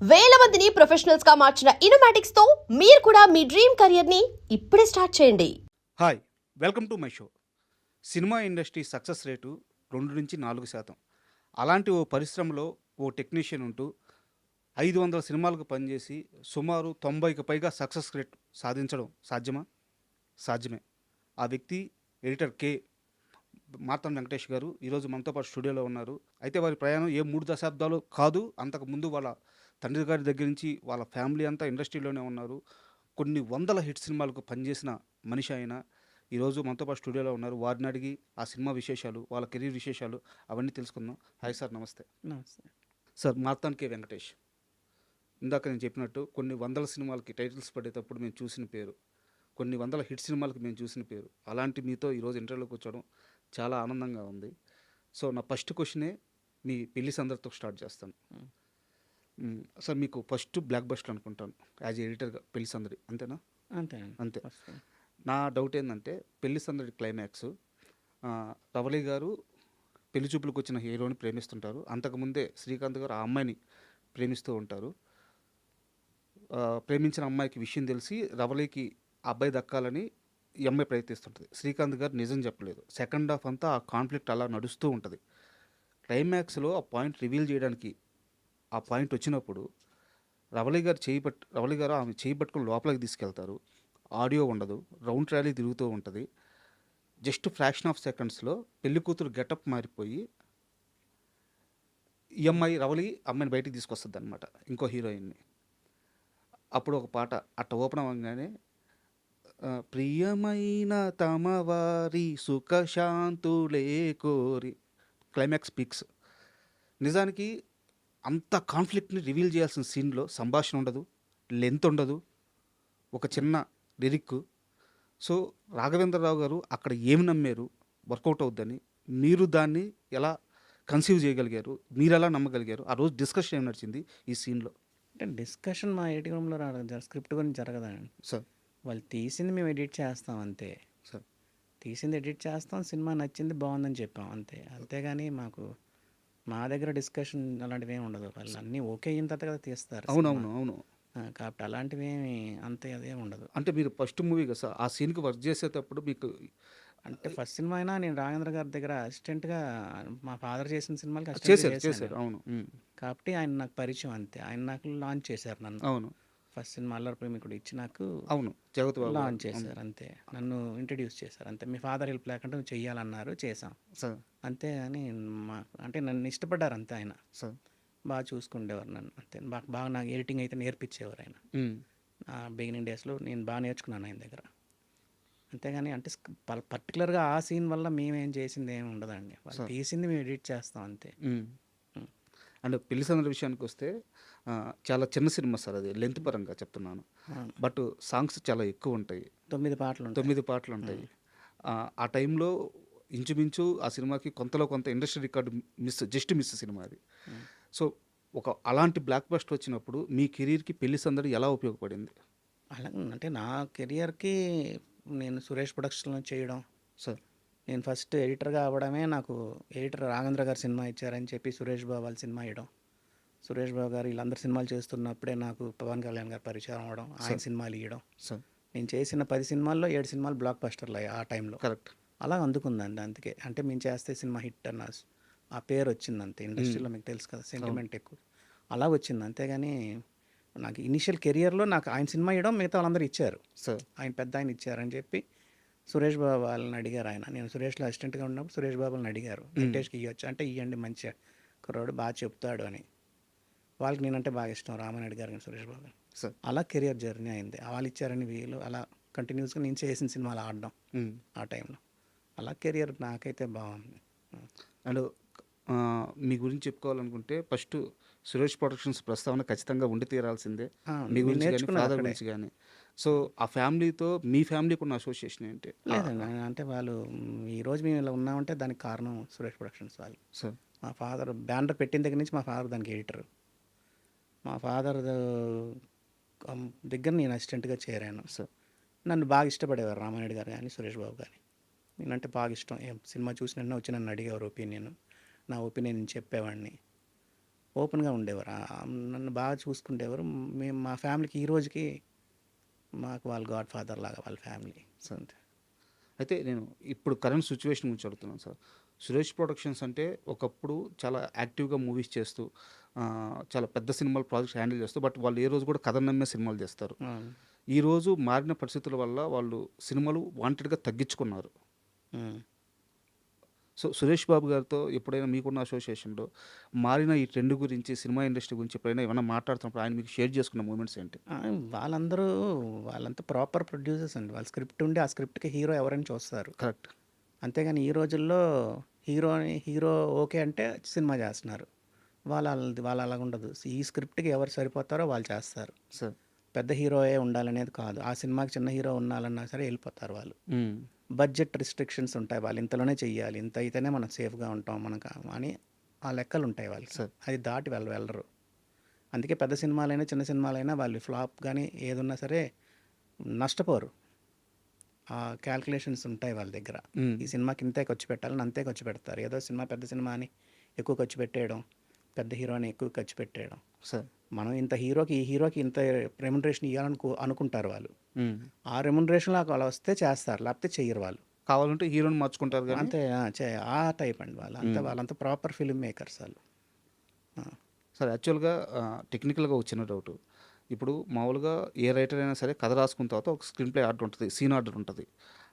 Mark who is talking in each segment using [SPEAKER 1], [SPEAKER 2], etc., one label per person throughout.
[SPEAKER 1] వేల మందిని ప్రొఫెషనల్స్ గా మార్చిన ఇనోమాటిక్స్ తో మీరు కూడా మీ డ్రీమ్ కెరియర్ ని ఇప్పుడే స్టార్ట్ చేయండి.
[SPEAKER 2] Hi, welcome to my show. Cinema industry success rate 2-4%. అలాంటి ఓ పరిశ్రమలో ఓ టెక్నీషియన్ ఉంటూ 500 సినిమాలకు పనిచేసి సుమారు 90కి పైగా సక్సెస్ రేట్ సాధించడం సాధ్యమా? సాధ్యమే. ఆ వ్యక్తి ఎడిటర్ కె. మార్తాండ వెంకటేష్ గారు ఈరోజు మనతో పాటు స్టూడియోలో ఉన్నారు. అయితే వారి ప్రయాణం ఏ 3 దశాబ్దాలు కాదు, అంతకుముందు వాళ్ళ తండ్రి గారి దగ్గర నుంచి వాళ్ళ ఫ్యామిలీ అంతా ఇండస్ట్రీలోనే ఉన్నారు. కొన్ని వందల హిట్ సినిమాలకు పనిచేసిన మనిషి ఆయన ఈరోజు మనతో పాటు స్టూడియోలో ఉన్నారు. వారిని అడిగి ఆ సినిమా విశేషాలు, వాళ్ళ కెరీర్ విశేషాలు అవన్నీ తెలుసుకుందాం. హాయ్ సార్, నమస్తే.
[SPEAKER 3] నమస్తే.
[SPEAKER 2] Sir, Martand K Venkatesh. ఇందాక నేను చెప్పినట్టు కొన్ని వందల సినిమాలకి టైటిల్స్ పడేటప్పుడు మేము చూసిన పేరు, కొన్ని వందల హిట్ సినిమాలకు మేము చూసిన పేరు. అలాంటి మీతో ఈరోజు ఇంటర్వ్యూలోకి వచ్చడం చాలా ఆనందంగా ఉంది. సో నా ఫస్ట్ క్వశ్చనే మీ పెళ్లి సందర్తో స్టార్ట్ చేస్తాను. సార్, మీకు ఫస్ట్ బ్లాక్ బస్టర్ అనుకుంటాను యాజ్ ఎడిటర్గా పెళ్లి సందడి, అంతేనా? అంతే. నా డౌట్ ఏంటంటే పెళ్లి సందడి క్లైమాక్స్, రవళి గారు పెళ్లి చూపులకు వచ్చిన హీరోని ప్రేమిస్తుంటారు. అంతకుముందే శ్రీకాంత్ గారు ఆ అమ్మాయిని ప్రేమిస్తూ ఉంటారు. ప్రేమించిన అమ్మాయికి విషయం తెలిసి రవళికి ఆ అబ్బాయి దక్కాలని ఈ అమ్మాయి ప్రయత్నిస్తుంటుంది. శ్రీకాంత్ గారు నిజం చెప్పలేదు. సెకండ్ హాఫ్ అంతా ఆ కాన్ఫ్లిక్ట్ అలా నడుస్తూ ఉంటుంది. క్లైమాక్స్లో ఆ పాయింట్ రివీల్ చేయడానికి ఆ పాయింట్ వచ్చినప్పుడు రవళి గారు ఆమె చేయి పట్టుకుని లోపలికి తీసుకెళ్తారు. ఆడియో ఉండదు, రౌండ్ ట్రాలీ తిరుగుతూ ఉంటుంది. జస్ట్ ఫ్రాక్షన్ ఆఫ్ సెకండ్స్లో పెళ్లి కూతురు గెటప్ మారిపోయి ఈ అమ్మాయి రవళి అమ్మాయిని బయటికి తీసుకొస్తుంది అనమాట, ఇంకో హీరోయిన్ని. అప్పుడు ఒక పాట అట్ట ఓపెన్ అవ్వగానే ప్రియమైన తమవారి సుఖశాంతులే కోరి క్లైమాక్స్ పిక్స్. నిజానికి అంత కాన్ఫ్లిక్ట్ని రివీల్ చేయాల్సిన సీన్లో సంభాషణ ఉండదు, లెంత్ ఉండదు, ఒక చిన్న లిరిక్. సో రాఘవేంద్రరావు గారు అక్కడ ఏమి నమ్మారు వర్కౌట్ అవుద్దని, మీరు దాన్ని ఎలా కన్సీవ్ చేయగలిగారు, మీరు ఎలా నమ్మగలిగారు? ఆ రోజు డిస్కషన్ ఏమి నడిచింది ఈ సీన్లో?
[SPEAKER 3] అంటే డిస్కషన్ మా ఎడిటింగ్ రూమ్లో స్క్రిప్ట్ గురించి జరగదండి.
[SPEAKER 2] సార్,
[SPEAKER 3] వాళ్ళు తీసింది మేము ఎడిట్ చేస్తాం అంతే.
[SPEAKER 2] సార్,
[SPEAKER 3] తీసింది ఎడిట్ చేస్తాం, సినిమా నచ్చింది బాగుందని చెప్పాం అంతే. అంతేగాని మా దగ్గర డిస్కషన్ అలాంటివి ఏమి ఉండదు. వాళ్ళు అన్నీ ఓకే అయిన తర్వాత కదా తీస్తారు.
[SPEAKER 2] అవును.
[SPEAKER 3] కాబట్టి అలాంటివి ఏమి అంతే అదేమి ఉండదు.
[SPEAKER 2] అంటే మీరు ఫస్ట్ మూవీ కదా సార్, ఆ సీన్కి వర్క్ చేసేటప్పుడు మీకు
[SPEAKER 3] అంటే ఫస్ట్ సినిమా అయినా నేను రాఘవేంద్ర గారి దగ్గర అసిస్టెంట్గా, మా ఫాదర్ చేసిన సినిమాలకి
[SPEAKER 2] చేశారు.
[SPEAKER 3] అసిస్టెంట్.
[SPEAKER 2] అవును.
[SPEAKER 3] కాబట్టి ఆయన నాకు పరిచయం అంతే. ఆయన నాకు లాంచ్ చేశారు నన్ను.
[SPEAKER 2] అవును.
[SPEAKER 3] ఫస్ట్ సినిమా అల్లరి ప్రేమికుడు ఇచ్చి నాకు
[SPEAKER 2] అవును, జగత్ బాబు
[SPEAKER 3] లాంచ్ చేశారు అంతే. నన్ను ఇంట్రడ్యూస్ చేశారు అంతే. మీ ఫాదర్ హెల్ప్ లేకుండా నువ్వు చెయ్యాలన్నారు, చేసాం
[SPEAKER 2] సార్.
[SPEAKER 3] అంతే. అని అంటే నన్ను ఇష్టపడ్డారు అంతే. ఆయన
[SPEAKER 2] సార్,
[SPEAKER 3] బాగా చూసుకుండేవారు నన్ను అంతే. బాగా నాకు ఎడిటింగ్ అయితే నేర్పించేవారు ఆయన. బిగినింగ్ డేస్లో నేను బాగా నేర్చుకున్నాను ఆయన దగ్గర. అంతేగాని అంటే పర్టికులర్గా ఆ సీన్ వల్ల మేమేం చేసింది ఏమి ఉండదండి. వాళ్ళు తీసింది మేము ఎడిట్ చేస్తాం అంతే.
[SPEAKER 2] అండ్ పెళ్లి సందడి విషయానికి వస్తే చాలా చిన్న సినిమా సార్, అది లెంత్ పరంగా చెప్తున్నాను. బట్ సాంగ్స్ చాలా ఎక్కువ ఉంటాయి.
[SPEAKER 3] 9 పాటలు
[SPEAKER 2] 9 పాటలు ఉంటాయి. ఆ టైంలో ఇంచుమించు ఆ సినిమాకి కొంతలో కొంత industry record just miss cinema అది. సో అలాంటి బ్లాక్ బస్టర్ వచ్చినప్పుడు మీ కెరీర్కి పెళ్లి సందడి ఎలా ఉపయోగపడింది?
[SPEAKER 3] అలా అంటే నా కెరియర్కి నేను సురేష్ ప్రొడక్షన్లో చేయడం,
[SPEAKER 2] సార్,
[SPEAKER 3] నేను ఫస్ట్ ఎడిటర్గా అవ్వడమే. నాకు ఎడిటర్ రాఘవేంద్ర గారు సినిమా ఇచ్చారని చెప్పి సురేష్ బాబు వాళ్ళ సినిమా ఇవ్వడం. సురేష్ బాబు గారు వీళ్ళందరూ సినిమాలు చేస్తున్నప్పుడే నాకు పవన్ కళ్యాణ్ గారు పరిచయం అవ్వడం, ఆయన సినిమాలు ఇవ్వడం.
[SPEAKER 2] సార్,
[SPEAKER 3] నేను చేసిన 10 సినిమాల్లో 7 సినిమాలు బ్లాక్ బస్టర్లు అయ్యాయి ఆ టైంలో.
[SPEAKER 2] కరెక్ట్.
[SPEAKER 3] అలా అందుకుందండి. అందుకే అంటే మేము చేస్తే సినిమా హిట్ అన్న ఆ పేరు వచ్చింది అంతే. ఇండస్ట్రీలో మీకు తెలుసు కదా, సెంటిమెంట్ ఎక్కువ. అలా వచ్చింది అంతేగాని నాకు ఇనిషియల్ కెరియర్లో నాకు ఆయన సినిమా ఇవ్వడం, మిగతా వాళ్ళందరూ ఇచ్చారు.
[SPEAKER 2] సార్,
[SPEAKER 3] ఆయన పెద్ద ఆయన ఇచ్చారని చెప్పి సురేష్ బాబు వాళ్ళని అడిగారు. ఆయన నేను సురేష్లో అసిస్టెంట్గా ఉన్నప్పుడు సురేష్ బాబుని అడిగారు, వెంకటేష్కి ఇవ్వచ్చు అంటే ఇవ్వండి, మంచిగా కుర్రాడు బాగా చెప్తాడు అని. వాళ్ళకి నేనంటే బాగా ఇష్టం, రామని అడిగారు కానీ సురేష్ బాబు.
[SPEAKER 2] సార్,
[SPEAKER 3] అలా కెరియర్ జర్నీ అయింది. వాళ్ళు ఇచ్చారని వీళ్ళు అలా కంటిన్యూస్గా నేను చేసిన సినిమాలు ఆడడం ఆ టైంలో. అలా కెరియర్ నాకైతే బాగుంది.
[SPEAKER 2] అండ్ మీ గురించి చెప్పుకోవాలనుకుంటే ఫస్ట్ సురేష్ ప్రొడక్షన్స్ ప్రస్తావన ఖచ్చితంగా ఉండి తీరాల్సిందే. మీ గురించి కానీ ఫాదర్ గురించి కానీ. సో ఆ ఫ్యామిలీతో మీ ఫ్యామిలీకి ఉన్న అసోసియేషన్ ఏంటి?
[SPEAKER 3] లేదండి, అంటే వాళ్ళు ఈరోజు మేము ఇలా ఉన్నామంటే దానికి కారణం సురేష్ ప్రొడక్షన్స్ వాళ్ళు.
[SPEAKER 2] సార్,
[SPEAKER 3] మా ఫాదర్ బ్యానర్ పెట్టిన దగ్గర నుంచి మా ఫాదర్ దానికి ఎడిటర్. మా ఫాదర్ దగ్గర నేను అసిస్టెంట్గా చేరాను.
[SPEAKER 2] సార్,
[SPEAKER 3] నన్ను బాగా ఇష్టపడేవారు రామారెడ్డి గారు కానీ సురేష్ బాబు కానీ. నేనంటే బాగా ఇష్టం. సినిమా చూసిన వచ్చి నన్ను అడిగేవారు ఒపీనియన్. నా ఒపీనియన్ చెప్పేవాడిని. ఓపెన్గా ఉండేవారు. నన్ను బాగా చూసుకుండేవారు. మేము మా ఫ్యామిలీకి ఈ రోజుకి మాకు వాళ్ళ గాడ్ ఫాదర్ లాగా వాళ్ళ ఫ్యామిలీ.
[SPEAKER 2] సార్ అంతే. అయితే నేను ఇప్పుడు కరెంట్ సిచ్యువేషన్ గురించి అడుగుతున్నాను సార్. సురేష్ ప్రొడక్షన్స్ అంటే ఒకప్పుడు చాలా యాక్టివ్గా మూవీస్ చేస్తూ చాలా పెద్ద సినిమాల ప్రాజెక్ట్స్ హ్యాండిల్ చేస్తూ, బట్ వాళ్ళు ఏ రోజు కూడా కథ నమ్మే సినిమాలు చేస్తారు.
[SPEAKER 3] అవును.
[SPEAKER 2] ఈరోజు మారిన పరిస్థితుల వల్ల వాళ్ళు సినిమాలు వాంటెడ్గా తగ్గించుకున్నారు.
[SPEAKER 3] ఉమ్.
[SPEAKER 2] సో సురేష్ బాబు గారితో ఎప్పుడైనా మీకున్న అసోసియేషన్లో మారిన ఈ ట్రెండ్ గురించి, సినిమా ఇండస్ట్రీ గురించి ఎప్పుడైనా ఏమైనా మాట్లాడుతున్నప్పుడు ఆయన మీకు షేర్ చేసుకున్న మూమెంట్స్ ఏంటి?
[SPEAKER 3] వాళ్ళంతా ప్రాపర్ ప్రొడ్యూసర్స్ అండి. వాళ్ళ స్క్రిప్ట్ ఉండి ఆ స్క్రిప్ట్కి హీరో ఎవరైనా చూస్తారు.
[SPEAKER 2] కరెక్ట్.
[SPEAKER 3] అంతేగాని ఈ రోజుల్లో హీరో ఓకే అంటే సినిమా చేస్తున్నారు. వాళ్ళు అలాగ ఉండదు. ఈ స్క్రిప్ట్కి ఎవరు సరిపోతారో వాళ్ళు చేస్తారు.
[SPEAKER 2] సార్.
[SPEAKER 3] పెద్ద హీరోయే ఉండాలనేది కాదు. ఆ సినిమాకి చిన్న హీరో ఉండాలన్నా సరే వెళ్ళిపోతారు వాళ్ళు. బడ్జెట్ రిస్ట్రిక్షన్స్ ఉంటాయి. వాళ్ళు ఇంతలోనే చెయ్యాలి, ఇంత అయితేనే మనం సేఫ్గా ఉంటాం మనకు అని ఆ లెక్కలు ఉంటాయి వాళ్ళకి.
[SPEAKER 2] సార్.
[SPEAKER 3] అది దాటి వాళ్ళు వెళ్ళరు. అందుకే పెద్ద సినిమాలైనా చిన్న సినిమాలైనా వాళ్ళు ఫ్లాప్ కానీ ఏదున్నా సరే నష్టపోరు. ఆ క్యాల్కులేషన్స్ ఉంటాయి వాళ్ళ దగ్గర. ఈ సినిమాకి ఇంతే ఖర్చు పెట్టాలని అంతే ఖర్చు పెడతారు. ఏదో సినిమా పెద్ద సినిమా అని ఎక్కువ ఖర్చు పెట్టేయడం, పెద్ద హీరోని ఎక్కువ ఖర్చు పెట్టేయడం.
[SPEAKER 2] సార్.
[SPEAKER 3] మనం ఇంత ఈ హీరోకి ఇంత రెమ్యునరేషన్ అనుకుంటారు వాళ్ళు. ఆ రెమ్యునరేషన్లో అలా వస్తే చేస్తారు, లేకపోతే చెయ్యరు వాళ్ళు.
[SPEAKER 2] కావాలంటే హీరోని మార్చుకుంటారు కానీ
[SPEAKER 3] అంతే. ఆ టైప్ అండి వాళ్ళు. వాళ్ళంతా ప్రాపర్ ఫిల్మ్ మేకర్స్ వాళ్ళు.
[SPEAKER 2] సార్ యాక్చువల్గా టెక్నికల్గా వచ్చిన డౌట్. ఇప్పుడు మామూలుగా ఏ రైటర్ అయినా సరే కథ రాసుకున్న తర్వాత ఒక స్క్రీన్ ప్లే ఆర్డర్ ఉంటుంది, సీన్ ఆర్డర్ ఉంటుంది.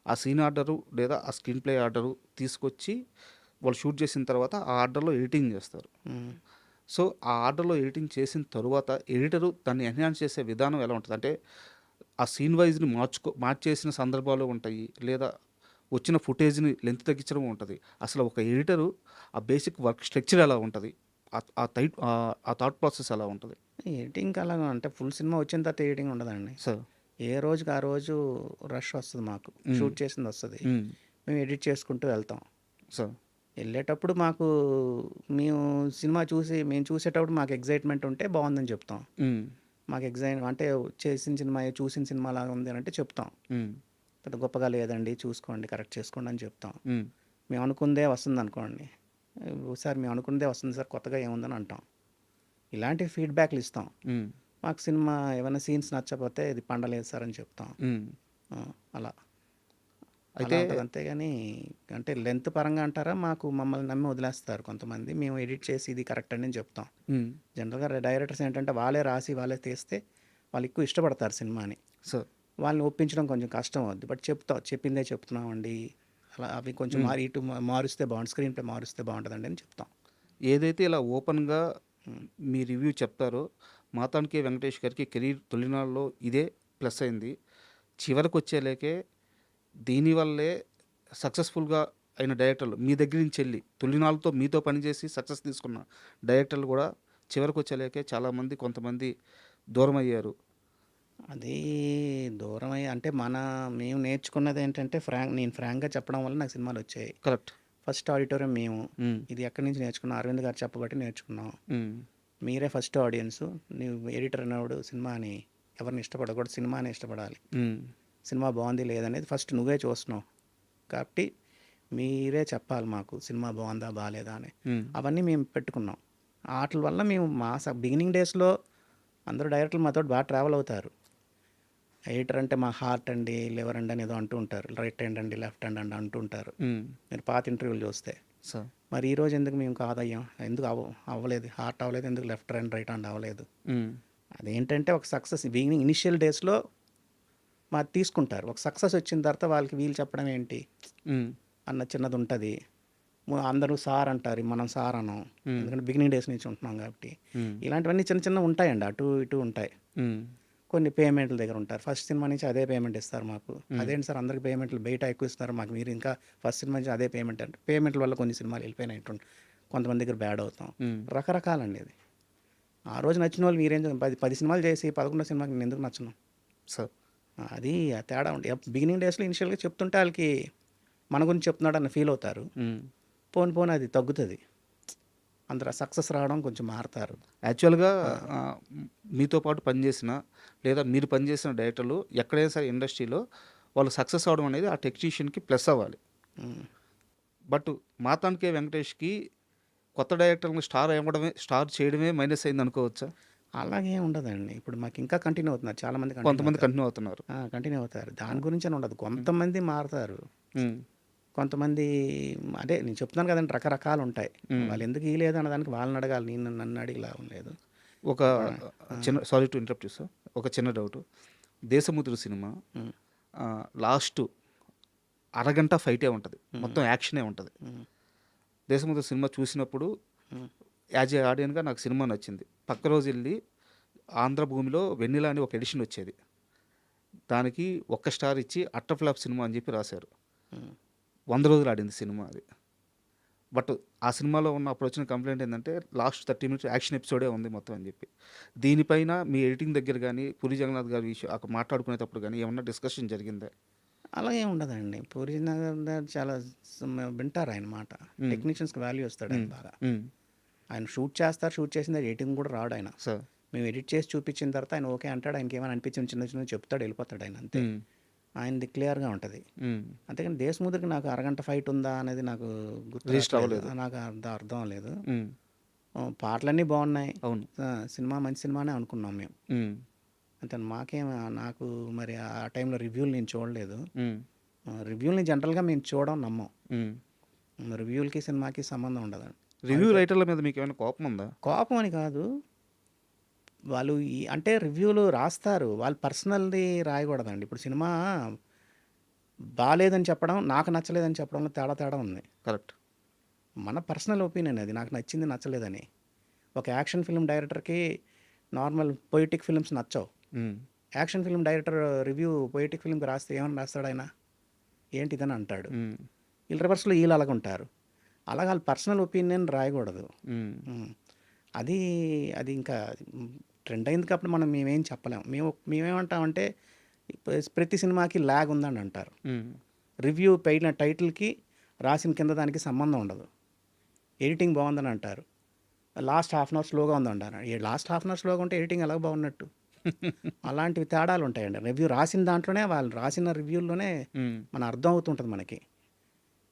[SPEAKER 2] ఆ సీన్ ఆర్డరు లేదా ఆ స్క్రీన్ ప్లే ఆర్డరు తీసుకొచ్చి వాళ్ళు షూట్ చేసిన తర్వాత ఆ ఆర్డర్లో ఎడిటింగ్ చేస్తారు. సో ఆ ఆర్డర్లో ఎడిటింగ్ చేసిన తరువాత ఎడిటరు దాన్ని ఎన్హాన్స్ చేసే విధానం ఎలా ఉంటుంది అంటే ఆ సీన్ వైజ్ని మార్చేసిన సందర్భాలు ఉంటాయి, లేదా వచ్చిన ఫుటేజ్ని లెంత్ తగ్గించడం ఉంటుంది. అసలు ఒక ఎడిటరు ఆ బేసిక్ వర్క్ స్ట్రక్చర్ ఎలా ఉంటుంది, ఆ థాట్ ప్రాసెస్ ఎలా ఉంటుంది?
[SPEAKER 3] ఎడిటింగ్ అలాగా అంటే ఫుల్ సినిమా వచ్చిన తర్వాత ఎడిటింగ్ ఉండదండి.
[SPEAKER 2] సార్.
[SPEAKER 3] ఏ రోజుకి ఆ రోజు రష్ వస్తుంది మాకు. షూట్ చేసింది వస్తుంది, మేము ఎడిట్ చేసుకుంటూ వెళ్తాం.
[SPEAKER 2] సార్.
[SPEAKER 3] వెళ్ళేటప్పుడు మేము సినిమా మేము చూసేటప్పుడు మాకు ఎగ్జైట్మెంట్ ఉంటే బాగుందని చెప్తాం. మాకు అంటే చూసిన సినిమా లాగా ఉంది అని అంటే చెప్తాం. పెద్ద గొప్పగా లేదండి, చూసుకోండి, కరెక్ట్ చేసుకోండి అని చెప్తాం. మేము అనుకుందే వస్తుంది అనుకోండి, ఒకసారి మేము అనుకుందే వస్తుంది సార్, కొత్తగా ఏముందని అంటాం. ఇలాంటి ఫీడ్బ్యాక్లు ఇస్తాం. మాకు సినిమా ఏమైనా సీన్స్ నచ్చకపోతే ఇది పండలేదు సార్ అని చెప్తాం. అలా అయితే అంతేగాని అంటే లెంత్ పరంగా అంటారా, మమ్మల్ని నమ్మి వదిలేస్తారు కొంతమంది. మేము ఎడిట్ చేసి ఇది కరెక్ట్ అని చెప్తాం. జనరల్గా డైరెక్టర్స్ ఏంటంటే వాళ్ళే రాసి వాళ్ళే తీస్తే వాళ్ళు ఎక్కువ ఇష్టపడతారు సినిమాని. సో వాళ్ళని ఒప్పించడం కొంచెం కష్టం అవుద్ది. బట్ చెప్పిందే చెప్తున్నామండి, అలా అవి కొంచెం మారుస్తే బాగుంటుంది, స్క్రీన్ ప్లే మారుస్తే బాగుంటుందండి అని చెప్తాం.
[SPEAKER 2] ఏదైతే ఇలా ఓపెన్గా మీ రివ్యూ చెప్తారో మాతానికి వెంకటేష్ గారికి కెరీర్ తొలినాళ్ళలో ఇదే ప్లస్ అయింది. చివరికి వచ్చేలేకే దీనివల్లే సక్సెస్ఫుల్గా అయిన డైరెక్టర్లు మీ దగ్గర నుంచి వెళ్ళి తొలినాళ్ళతో మీతో పనిచేసి సక్సెస్ తీసుకున్న డైరెక్టర్లు కూడా చివరికి వచ్చేలేకే చాలామంది కొంతమంది దూరం అయ్యారు.
[SPEAKER 3] అది దూరం అంటే మేము నేర్చుకున్నది ఏంటంటే నేను ఫ్రాంక్గా చెప్పడం వల్ల నాకు సినిమాలు వచ్చాయి.
[SPEAKER 2] కరెక్ట్.
[SPEAKER 3] ఫస్ట్ ఆడిటోరియం మేము ఇది ఎక్కడి నుంచి నేర్చుకున్నాం, అరవింద్ గారు చెప్పబట్టి నేర్చుకున్నాం. మీరే ఫస్ట్ ఆడియన్స్. నువ్వు ఎడిటర్ అన్నవాడు సినిమాని ఎవరిని ఇష్టపడకూడదు, సినిమాని ఇష్టపడాలి. సినిమా బాగుంది లేదనేది ఫస్ట్ నువ్వే చూస్తున్నావు కాబట్టి మీరే చెప్పాలి మాకు సినిమా బాగుందా బాగాలేదా అని. అవన్నీ మేము పెట్టుకున్నాం. వాటి వల్ల మేము బిగినింగ్ డేస్లో అందరూ డైరెక్టర్లు మాతో బాగా ట్రావెల్ అవుతారు. ఎడిటర్ అంటే మా హార్ట్ అండి, లివర్ అండి అని ఏదో అంటూ ఉంటారు, రైట్ హ్యాండ్ అండి, లెఫ్ట్ హ్యాండ్ అండి అంటూ ఉంటారు. మీరు పాత ఇంటర్వ్యూలు చూస్తే. మరి ఈరోజు ఎందుకు మేము కాదయ్యాం, ఎందుకు అవ్వలేదు, హార్ట్ అవ్వలేదు, ఎందుకు లెఫ్ట్ హ్యాండ్ రైట్ హ్యాండ్ అవ్వలేదు? అదేంటంటే ఒక సక్సెస్ బిగినింగ్ ఇనిషియల్ డేస్లో మాది తీసుకుంటారు. ఒక సక్సెస్ వచ్చిన తర్వాత వాళ్ళకి వీళ్ళు చెప్పడం ఏంటి అన్న చిన్నది ఉంటుంది. అందరూ సార్ అంటారు, మనం సార్ అనం, ఎందుకంటే బిగినింగ్ డేస్ నుంచి ఉంటున్నాం కాబట్టి. ఇలాంటివన్నీ చిన్న చిన్న ఉంటాయండి, అటు ఇటు ఉంటాయి. కొన్ని పేమెంట్ల దగ్గర ఉంటారు. ఫస్ట్ సినిమా నుంచి అదే పేమెంట్ ఇస్తారు మాకు. అదేంటి సార్ అందరికి పేమెంట్లు బయట ఎక్కువ ఇస్తున్నారు, మాకు మీరు ఇంకా ఫస్ట్ సినిమా నుంచి అదే పేమెంట్ అంటే పేమెంట్ల వల్ల కొన్ని సినిమాలు వెళ్ళిపోయినాయి, కొంతమంది దగ్గర బ్యాడ్ అవుతాం. రకరకాలండి ఇది. ఆ రోజు నచ్చిన వాళ్ళు మీరేం 10 సినిమాలు చేసి 11వ సినిమాకి నేను ఎందుకు నచ్చను సార్? అది ఆ తేడా ఉండే. బిగినింగ్ డేస్లో ఇనిషియల్గా చెప్తుంటే వాళ్ళకి మన గురించి చెప్తున్నాడు అన్న ఫీల్ అవుతారు. పోను అది తగ్గుతుంది, అందరూ సక్సెస్ రావడం కొంచెం మారుతారు.
[SPEAKER 2] యాక్చువల్గా మీతో పాటు పనిచేసిన లేదా మీరు పనిచేసిన డైరెక్టర్లు ఎక్కడైనా సరే ఇండస్ట్రీలో వాళ్ళు సక్సెస్ అవడం అనేది ఆ టెక్నీషియన్కి ప్లస్ అవ్వాలి. బట్ మాతానికే వెంకటేష్కి కొత్త డైరెక్టర్‌ని స్టార్ చేయడమే మైనస్ అయింది అనుకోవచ్చా?
[SPEAKER 3] అలాగే ఉండదండి. ఇప్పుడు మాకు ఇంకా కంటిన్యూ అవుతున్నారు. చాలామంది కంటిన్యూ
[SPEAKER 2] కొంతమంది
[SPEAKER 3] అవుతారు.
[SPEAKER 2] కంటిన్యూ అవుతున్నారు.
[SPEAKER 3] కంటిన్యూ అవుతారు. దాని గురించని ఉండదు. కొంతమంది మారతారు.
[SPEAKER 2] హ్మ్.
[SPEAKER 3] కొంతమంది అదే నేను చెప్తున్నాను కదండీ రకరకాలుంటాయి.
[SPEAKER 2] హ్మ్.
[SPEAKER 3] వాళ్ళెందుకు ఇయలేదు అన్నదానికి వాళ్ళని అడగాలి. నన్ను అడిగి లాభం లేదు.
[SPEAKER 2] ఒక చిన్న sorry to interrupt you sir. ఒక చిన్న డౌటు. 'దేశముద్రు' సినిమా
[SPEAKER 3] హ్మ్.
[SPEAKER 2] లాస్ట్ అరగంట ఫైటే ఉంటది.
[SPEAKER 3] హ్మ్.
[SPEAKER 2] మొత్తం యాక్షనే ఉంటది.
[SPEAKER 3] హ్మ్.
[SPEAKER 2] 'దేశముద్రు' సినిమా చూసినప్పుడు
[SPEAKER 3] హ్మ్.
[SPEAKER 2] యాజ్ ఏ ఆడియన్‌గా నాకు సినిమా నచ్చింది. పక్క రోజెళ్ళి 'ఆంధ్రభూమిలో' 'వెన్నెల' అని ఒక ఎడిషన్ వచ్చేది. దానికి ఒక్క స్టార్ ఇచ్చి అట్టర్ ఫ్లాప్ సినిమా అని చెప్పి రాశారు.
[SPEAKER 3] హ్మ్.
[SPEAKER 2] 100 రోజులు ఆడింది సినిమా అది. బట్ ఆ సినిమాలో ఉన్న అప్పుడు వచ్చిన కంప్లెయింట్ ఏందంటే లాస్ట్ 30 మినిట్స్ యాక్షన్ ఎపిసోడే ఉంది మొత్తం అని చెప్పి. దీనిపైన మీ ఎడిటింగ్ దగ్గర గాని, పూరి జగన్నాథ్ గారి అక్కడ మాట్లాడుకునేటప్పుడు గాని ఏమన్నా డిస్కషన్ జరిగిందా?
[SPEAKER 3] అలా ఏం ఉండదండి. 'పూరి నగర్' చాలా వింటారు ఆయన మాట.
[SPEAKER 2] హ్మ్.
[SPEAKER 3] టెక్నీషియన్స్‌కి వాల్యూ ఇస్తాడు ఆయన
[SPEAKER 2] హ్మ్.
[SPEAKER 3] బాగా.
[SPEAKER 2] హ్మ్.
[SPEAKER 3] ఆయన షూట్ చేస్తారు. షూట్ చేసిన ఎడిటింగ్ కూడా రాడు ఆయన.
[SPEAKER 2] సార్.
[SPEAKER 3] మేము ఎడిట్ చేసి చూపించిన తర్వాత ఆయన ఓకే అంటాడు. ఆయనకేమైనా అనిపించిన చిన్న చిన్నవి చెప్తాడు వెళ్ళిపోతాడు ఆయన అంతే.
[SPEAKER 2] హ్మ్.
[SPEAKER 3] ఆయనది క్లియర్‌గా ఉంటది.
[SPEAKER 2] హ్మ్.
[SPEAKER 3] అంతేగాని 'దేశముద్ర'కి నాకు అరగంట ఫైట్ ఉందా అనేది నాకు గుర్తు
[SPEAKER 2] రిజిస్టర్
[SPEAKER 3] రావట్లేదు.
[SPEAKER 2] అవ్వలేదు.
[SPEAKER 3] నాకు అర్థం అవ్వలేదు.
[SPEAKER 2] హ్మ్.
[SPEAKER 3] పాటలన్నీ బాగున్నాయి.
[SPEAKER 2] అవును.
[SPEAKER 3] సినిమా మంచి సినిమానే అనుకున్నాం మేము.
[SPEAKER 2] హ్మ్.
[SPEAKER 3] అంతే నాకు మరి ఆ టైంలో రివ్యూలు నేను చూడలేదు.
[SPEAKER 2] హ్మ్.
[SPEAKER 3] రివ్యూలని జనరల్‌గా మేము చూడం, నమ్మం.
[SPEAKER 2] హ్మ్.
[SPEAKER 3] రివ్యూలకి, సినిమాకి సంబంధం ఉండదండి.
[SPEAKER 2] రివ్యూ రైటర్ల మీద మీకేమైనా కోపం ఉందా?
[SPEAKER 3] కోపం అని కాదు. వాళ్ళు అంటే రివ్యూలు రాస్తారు. వాళ్ళు పర్సనల్‌ది రాయకూడదండి. ఇప్పుడు సినిమా బాలేదని చెప్పడం, నాకు నచ్చలేదని చెప్పడంలో తేడా ఉంది.
[SPEAKER 2] కరెక్ట్.
[SPEAKER 3] మన పర్సనల్ ఒపీనియన్ అది. నాకు నచ్చింది, నచ్చలేదని. ఒక యాక్షన్ ఫిల్మ్ డైరెక్టర్‌కి నార్మల్ పొయెటిక్ ఫిల్మ్స్ నచ్చవు.
[SPEAKER 2] హ్మ్.
[SPEAKER 3] Action film director review poetic ఫిల్మ్‌కి రాస్తే ఏమని రాస్తాడాయన? ఏంటి ఇదని అంటాడు.
[SPEAKER 2] హ్మ్.
[SPEAKER 3] వీళ్ళ రివర్స్‌లో వీళ్ళు అలాగుంటారు. అలాగ ఆళ్ళ పర్సనల్ ఒపీనియన్ రాయకూడదు.
[SPEAKER 2] హ్మ్.
[SPEAKER 3] హ్మ్. అది అది ఇంకా ట్రెండ్ అయింది కాబట్టి మేమేం చెప్పలేం. మేమేమంటామంటే ప్రతి సినిమాకి లాగ్ ఉందని అంటారు.
[SPEAKER 2] హ్మ్.
[SPEAKER 3] రివ్యూ పైన టైటిల్‌కి రాసిన కింద దానికి సంబంధం ఉండదు. ఎడిటింగ్ బాగుందని అంటారు. లాస్ట్ హాఫ్ అన్ అవర్ స్లోగా ఉందంటారు. లాస్ట్ హాఫ్ అన్ అవర్ స్లోగా ఉంటే ఎడిటింగ్ ఎలాగ బాగున్నట్టు? అలాంటివి తేడాలు ఉంటాయండి. రివ్యూ రాసిన దాంట్లోనే వాళ్ళు రాసిన రివ్యూల్లోనే
[SPEAKER 2] హ్మ్.
[SPEAKER 3] అర్థం అవుతుంటది మనకి.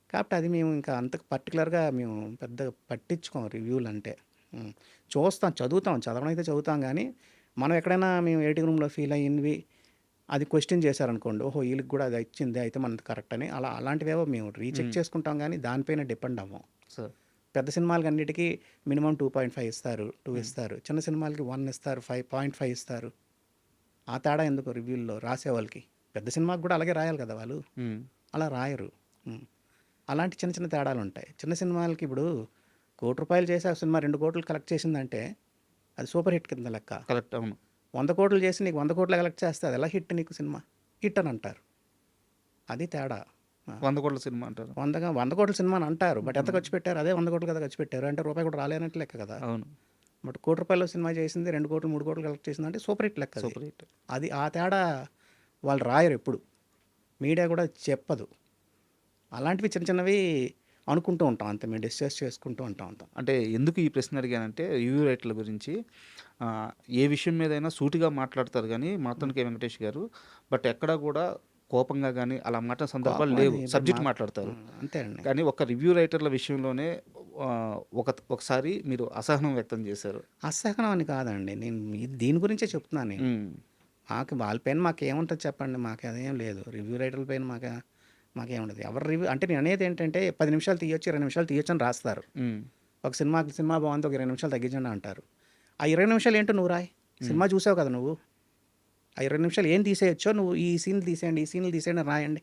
[SPEAKER 3] కాబట్టి అది మేము ఇంకా అంత పర్టిక్యులర్‌గా మేము పెద్దగా పట్టించుకోం రివ్యూలంటే. హ్మ్. చూస్తాం, చదవడం అయితే చదువుతాం గానీ, మనం ఎక్కడైనా మేము ఎడిటింగ్ రూమ్‌లో ఫీల్ అయ్యినవి అది క్వెషన్ చేశారనుకోండి. ఓహో! ఈళ్ళకి గూడా అది వచ్చింది. అయితే మనది కరెక్ట్ అని అలాంటివేవో మేము రీచెక్
[SPEAKER 2] హ్మ్.
[SPEAKER 3] చేసుకుంటాం గానీ, దానిపైన డిపెండ్ అవ్వం.
[SPEAKER 2] సార్.
[SPEAKER 3] పెద్ద సినిమాలకన్నిటికి మినిమమ్ 2.5 ఇస్తారు. 2
[SPEAKER 2] హ్మ్.
[SPEAKER 3] ఇస్తారు. చిన్న సినిమాలకి 1 ఇస్తారు. 5.5 ఇస్తారు. ఆ తేడా ఎందుకు రివ్యూల్లో రాసేవాళ్ళకి? పెద్ద సినిమాకి గూడా అలాగే రాయాలి కదా వాళ్ళు.
[SPEAKER 2] హ్మ్.
[SPEAKER 3] అలా రాయరు. హ్మ్. అలాంటి చిన్న చిన్న తేడాలుంటాయి. చిన్న సినిమాలకి ఇప్పుడు రూ. 1,00,00,000 చేసి ఆ సినిమా 2,00,00,000 కలెక్ట్ చేసిందంటే అది సూపర్ హిట్ కింద లెక్క.
[SPEAKER 2] కరెక్ట్. అవును.
[SPEAKER 3] 100,00,00,000 చేసి నీకు 100,00,00,000 కలెక్ట్ చేస్తే అది ఎలా హిట్ నీకు సినిమా? హిట్ అని అంటారు. అది తేడా. ఆ!
[SPEAKER 2] 100 కోట్ల సినిమా అంటారు.
[SPEAKER 3] 100,00,00,000 సినిమా అని అంటారు. బట్ ఎంత
[SPEAKER 2] హ్మ్.
[SPEAKER 3] ఖర్చు పెట్టారు? అదే 100,00,00,000 కదా ఖర్చు పెట్టారు. అంటే రూపాయి కూడా రాలేనట్టు లెక్క కదా!
[SPEAKER 2] అవును.
[SPEAKER 3] బట్ రూ. 1,00,00,000 సినిమా చేసింది 2,00,00,000, 3,00,00,000 కలెక్ట్ చేసిందంటే సూపర్ హిట్ లెక్క అది.
[SPEAKER 2] Super hit.
[SPEAKER 3] అది ఆ తేడా వాళ్ళు రాయరు ఎప్పుడు. మీడియా కూడా చెప్పదు. అలాంటివి చిన్న చిన్నవి అనుకుంటూ ఉంటాం అంతే. మేము డిస్కస్ చేసుకుంటూ ఉంటాం అంతా.
[SPEAKER 2] అంటే ఎందుకు ఈ ప్రశ్న అడిగానంటే రివ్యూ రైటర్ల గురించి ఏ విషయం మీదైనా సూటిగా మాట్లాడతారు గానీ మాతంటి కే వెంకటేష్ గారు. బట్ ఎక్కడా కూడా కోపంగా గానీ అలా మాట్లాడిన సందర్భాలు
[SPEAKER 3] కోపం
[SPEAKER 2] లేవు.
[SPEAKER 3] అది ఇప్పుడు
[SPEAKER 2] సబ్జెక్ట్ మాట్లాడతారు.
[SPEAKER 3] అంతే అండి.
[SPEAKER 2] కానీ ఒక రివ్యూ రైటర్ల విషయంలోనే ఒకసారి మీరు అసహనం వ్యక్తం చేశారు.
[SPEAKER 3] అసహనం అని కాదండి. నేను దీని గురించే చెప్తున్నాను నేను.
[SPEAKER 2] హ్మ్.
[SPEAKER 3] వాళ్ళ పైన మాకేముంటది చెప్పండి? మాకదేం లేదు. రివ్యూ రైటర్ల పైన మాకేముండదు. ఎవరి రివ్యూ అంటే నేను అనేది ఏంటంటే 10 నిమిషాలు తీయొచ్చు, 20 నిమిషాలు తీయొచ్చు అని రాస్తారు.
[SPEAKER 2] హ్మ్.
[SPEAKER 3] ఒక సినిమా బాగుంది, ఒక 20 నిమిషాలు తగ్గించండి అంటారు. ఆ 20 నిమిషాలు ఏంటో నువ్వు రాయి. సినిమా చూసావు కదా నువ్వు. ఆ 20 నిమిషాలు ఏం తీసేయొచ్చో నువ్వు ఈ సీన్లు తీసేయండి, ఈ సీన్లు తీసేయండి అని రాయండి.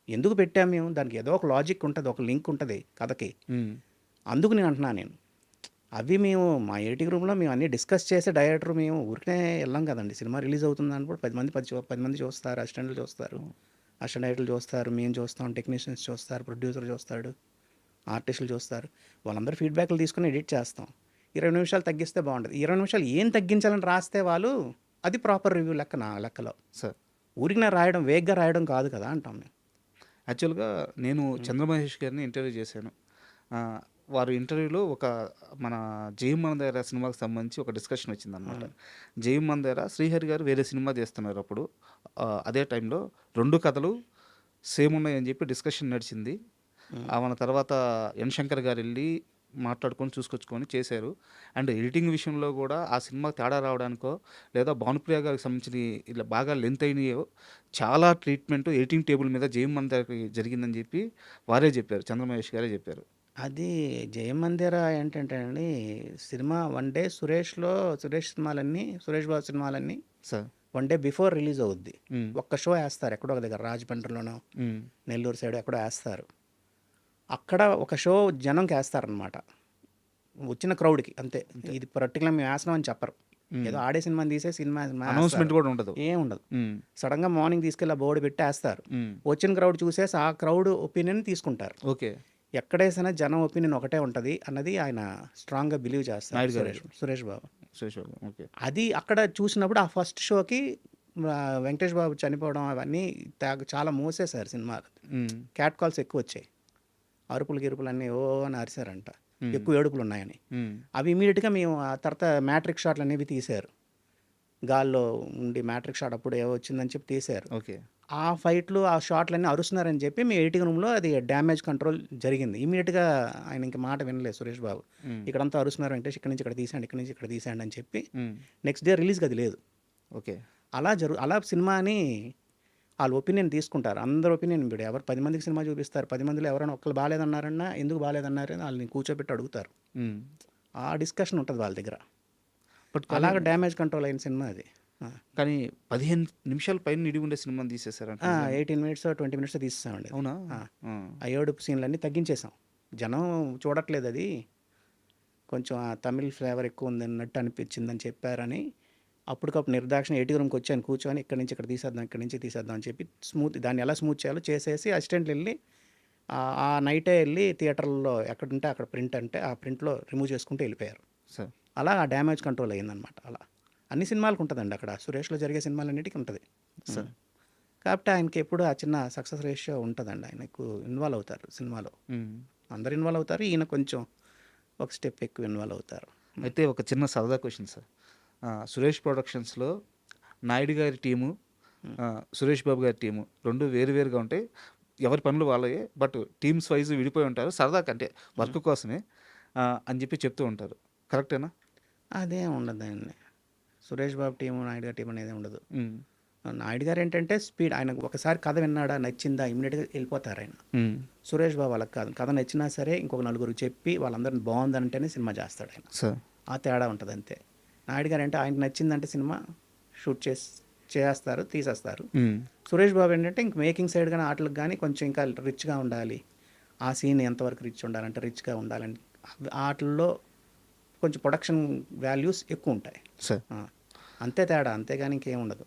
[SPEAKER 3] ఎందుకు పెట్టాము మేము? దానికి ఏదో ఒక లాజిక్ ఉంటది. ఒక లింక్ ఉంటది కథకి.
[SPEAKER 2] హ్మ్.
[SPEAKER 3] అందుకు నేను అంటున్నాను నేను. అవి మేము మా ఎడిటింగ్ రూమ్‌లో మేము అన్నీ డిస్కస్ చేసి డైరెక్టర్ మేము ఊరికనే వెళ్ళం కదండీ. సినిమా రిలీజ్ అవుతుందన్నప్పుడు 10 మంది చూస్తారు. అసిస్టెంట్లు చూస్తారు. అసిస్టెంట్ డైరెక్టర్లు చూస్తారు. మేము చూస్తాం. టెక్నీషియన్స్ చూస్తారు. ప్రొడ్యూసర్ చూస్తాడు. ఆర్టిస్టులు చూస్తారు. వాళ్ళందరూ ఫీడ్‌బ్యాక్‌లు తీసుకొని ఎడిట్ చేస్తాం. 20 నిమిషాలు తగ్గిస్తే బాగుంటది. 20 నిమిషాలు ఏం తగ్గించాలని రాస్తే వాళ్ళు అది ప్రాపర్ రివ్యూ లెక్క నా లెక్కలో.
[SPEAKER 2] సార్.
[SPEAKER 3] ఊరికనే రాయడం, వేగ్గా రాయడం కాదు కదా అంటాం మేము.
[SPEAKER 2] యాక్చువల్‌గా నేను చంద్రమహేష్ గారిని ఇంటర్వ్యూ చేశాను. వారు ఇంటర్వ్యూలో మన 'జయం మనదేరా' సినిమాకి సంబంధించి ఒక డిస్కషన్ వచ్చిందనమాట. 'జయం మనదేరా' శ్రీహరి గారు వేరే సినిమా తీస్తున్నారు అప్పుడు. అదే టైంలో 2 కథలు సేమ్ ఉన్నాయని చెప్పి డిస్కషన్ నడిచింది. మన తర్వాత ఎన్ శంకర్ గారెళ్ళి మాట్లాడుకొని చూసుకొచ్చుకొని చేశారు. అండ్ ఎడిటింగ్ విషయంలో కూడా ఆ సినిమా తేడా రావడానికో లేదా భానుప్రియ గారికి సంబంధించిన ఇలా బాగా లెంత్ అయినాయో చాలా ట్రీట్మెంట్ ఎడిటింగ్ టేబుల్ మీద జయమందరికి జరిగిందని చెప్పి వారే చెప్పారు, చంద్రమహేష్ గారే చెప్పారు.
[SPEAKER 3] అది జయమందిర ఏంటంటే అండి, cinema one day Suresh Babu సినిమాలన్నీ
[SPEAKER 2] sir
[SPEAKER 3] one day before release అవుద్ది.
[SPEAKER 2] మ్మ్.
[SPEAKER 3] ఒక్క షో వేస్తారు ఎక్కడో ఒక దగ్గర, రాజమండ్రిలోనో
[SPEAKER 2] మ్మ్.
[SPEAKER 3] నెల్లూరు సైడ్ ఎక్కడో వేస్తారు. అక్కడ ఒక షో జనంకి వేస్తారనమాట, వచ్చిన క్రౌడ్కి అంతే. ఇది పర్టికులర్ మేము వేస్తున్నాం అని చెప్పరు. ఏదో ఆడే సినిమాని తీసే సినిమా
[SPEAKER 2] అనౌన్స్మెంట్ కూడా ఉండదు.
[SPEAKER 3] ఏం ఉండదు.
[SPEAKER 2] మ్మ్.
[SPEAKER 3] సడన్గా మార్నింగ్ తీసుకెళ్ళి ఆ బోర్డు పెట్టి వేస్తారు.
[SPEAKER 2] మ్మ్.
[SPEAKER 3] వచ్చిన క్రౌడ్ చూసేసి ఆ క్రౌడ్ ఒపీనియన్ తీసుకుంటారు.
[SPEAKER 2] ఓకే.
[SPEAKER 3] ఎక్కడేసినా జనం ఒపీనియన్ ఒకటే ఉంటుంది అన్నది ఆయన స్ట్రాంగ్గా బిలీవ్ చేస్తారు,
[SPEAKER 2] నాయుడు గారు.
[SPEAKER 3] సురేష్ బాబు.
[SPEAKER 2] సురేష్ బాబు. ఓకే.
[SPEAKER 3] అది అక్కడ చూసినప్పుడు ఆ ఫస్ట్ షోకి వెంకటేష్ బాబు చనిపోవడం అవన్నీ చాలా మోసేశారు సినిమా.
[SPEAKER 2] మ్మ్.
[SPEAKER 3] క్యాట్ కాల్స్ ఎక్కువ వచ్చాయి, అరుపులు గిరుపులు అన్నీ ఓ అని అరిశారంట, ఎక్కువ ఏడుపులు ఉన్నాయని.
[SPEAKER 2] మ్మ్.
[SPEAKER 3] అవి ఇమీడియట్గా మేము ఆ తర్వాత మ్యాట్రిక్ షాట్లు అనేవి తీశారు. గాల్లో ఉండి మ్యాట్రిక్ షాట్ అప్పుడు ఏవో వచ్చిందని చెప్పి తీశారు.
[SPEAKER 2] ఓకే.
[SPEAKER 3] ఆ ఫైట్లు ఆ షాట్లన్నీ అరుస్తున్నారని చెప్పి మీ ఎడిటింగ్ రూమ్లో అది డ్యామేజ్ కంట్రోల్ జరిగింది. ఇమీడియట్గా ఆయన ఇంక మాట వినలేదు సురేష్ బాబు.
[SPEAKER 2] మ్మ్.
[SPEAKER 3] ఇక్కడంతా అరుస్తున్నారు అంటే ఇక్కడ నుంచి ఇక్కడ తీసేయండి, ఇక్కడ నుంచి ఇక్కడ తీసేయండి అని చెప్పి
[SPEAKER 2] మ్మ్.
[SPEAKER 3] నెక్స్ట్ డే రిలీజ్కి అది లేదు.
[SPEAKER 2] ఓకే.
[SPEAKER 3] అలా సినిమాని వాళ్ళు ఒపీనియన్ తీసుకుంటారు. అందరు ఒపీనియన్ ఇప్పుడు ఎవరు 10 మందికి సినిమా చూపిస్తారు, 10 మందిలో ఎవరైనా ఒక్కరు బాగాలేదన్నారన్నా ఎందుకు బాగాలేదన్నారని వాళ్ళని కూర్చోబెట్టి అడుగుతారు.
[SPEAKER 2] మ్మ్.
[SPEAKER 3] ఆ డిస్కషన్ ఉంటుంది వాళ్ళ దగ్గర.
[SPEAKER 2] బట్
[SPEAKER 3] అలాగ డ్యామేజ్ కంట్రోల్ అయిన సినిమా అది.
[SPEAKER 2] కానీ 15 నిమిషాల పైన నిడి ఉండే సినిమాని తీసేశారంట.
[SPEAKER 3] 18 మినిట్స్ 20 మినిట్స్ తీసేసామండి.
[SPEAKER 2] అవునా?
[SPEAKER 3] ఆ ఏడుపు సీన్లన్నీ తగ్గించేసాం. జనం చూడట్లేదు, అది కొంచెం ఆ తమిళ్ ఫ్లేవర్ ఎక్కువ ఉంది అన్నట్టు అనిపించిందని చెప్పారని అప్పటికప్పుడు నిర్దాక్షిణ ఎయిటింగ్ రూమ్కి వచ్చాను, కూర్చొని ఇక్కడ నుంచి ఇక్కడ తీసేద్దాం, ఇక్కడ నుంచి తీసేద్దాం అని చెప్పి దాన్ని ఎలా స్మూత్ చేయాలో చేసేసి అసిస్టెంట్లు వెళ్ళి ఆ నైటే వెళ్ళి థియేటర్లో ఎక్కడుంటే అక్కడ ప్రింట్ అంటే ఆ ప్రింట్లో రిమూవ్ చేసుకుంటూ వెళ్ళిపోయారు.
[SPEAKER 2] సార్
[SPEAKER 3] అలా ఆ డ్యామేజ్ కంట్రోల్ అయ్యిందనమాట. అలా అన్ని సినిమాలకు ఉంటుందండి, అక్కడ సురేష్లో జరిగే సినిమాలన్నిటికీ ఉంటుంది.
[SPEAKER 2] సార్
[SPEAKER 3] కాబట్టి ఆయనకి ఎప్పుడు ఆ చిన్న సక్సెస్ రేషియో ఉంటుందండి. ఆయన ఎక్కువ ఇన్వాల్వ్ అవుతారు సినిమాలో.
[SPEAKER 2] మ్మ్.
[SPEAKER 3] అందరు ఇన్వాల్వ్ అవుతారు, ఈయన కొంచెం ఒక స్టెప్ ఎక్కువ ఇన్వాల్వ్ అవుతారు.
[SPEAKER 2] అయితే ఒక చిన్న సరదా క్వశ్చన్ సార్. సురేష్ ప్రొడక్షన్స్లో నాయుడు గారి టీము, సురేష్ బాబు గారి టీము రెండు వేరువేరుగా ఉంటాయి. ఎవరి పనులు వాళ్ళే, బట్ టీమ్స్ వైజ్ విడిపోయి ఉంటారు. సరదాగా అంటే వర్క్ కోసమే అని చెప్పి చెప్తూ ఉంటారు. కరెక్టేనా?
[SPEAKER 3] అదే ఉండదండి. సురేష్ బాబు టీము నాయుడు గారి టీం అనేది ఉండదు.
[SPEAKER 2] మ్మ్.
[SPEAKER 3] నాయుడు గారు ఏంటంటే స్పీడ్, ఆయన ఒకసారి కథ విన్నాడా నచ్చిందా ఇమ్మీడియట్గా వెళ్ళిపోతారు ఆయన.
[SPEAKER 2] మ్మ్.
[SPEAKER 3] సురేష్ బాబు వాళ్ళకి కాదు, కథ నచ్చినా సరే ఇంకొక నలుగురు చెప్పి వాళ్ళందరిని బాగుందంటేనే సినిమా చేస్తాడు ఆయన.
[SPEAKER 2] సార్
[SPEAKER 3] ఆ తేడా ఉంటుంది అంతే. నాయుడు గారు అంటే ఆయనకు నచ్చిందంటే సినిమా షూట్ చేస్తారు, తీసేస్తారు.
[SPEAKER 2] మ్మ్.
[SPEAKER 3] సురేష్ బాబు ఏంటంటే ఇంక మేకింగ్ సైడ్ కానీ ఆటలకు కానీ కొంచెం ఇంకా రిచ్గా ఉండాలి, ఆ సీన్ ఎంతవరకు రిచ్ ఉండాలంటే రిచ్గా ఉండాలని ఆటల్లో కొంచెం ప్రొడక్షన్ వాల్యూస్ ఎక్కువ ఉంటాయి.
[SPEAKER 2] సార్
[SPEAKER 3] అంతే తేడా, అంతేగాని ఇంకేం ఉండదు.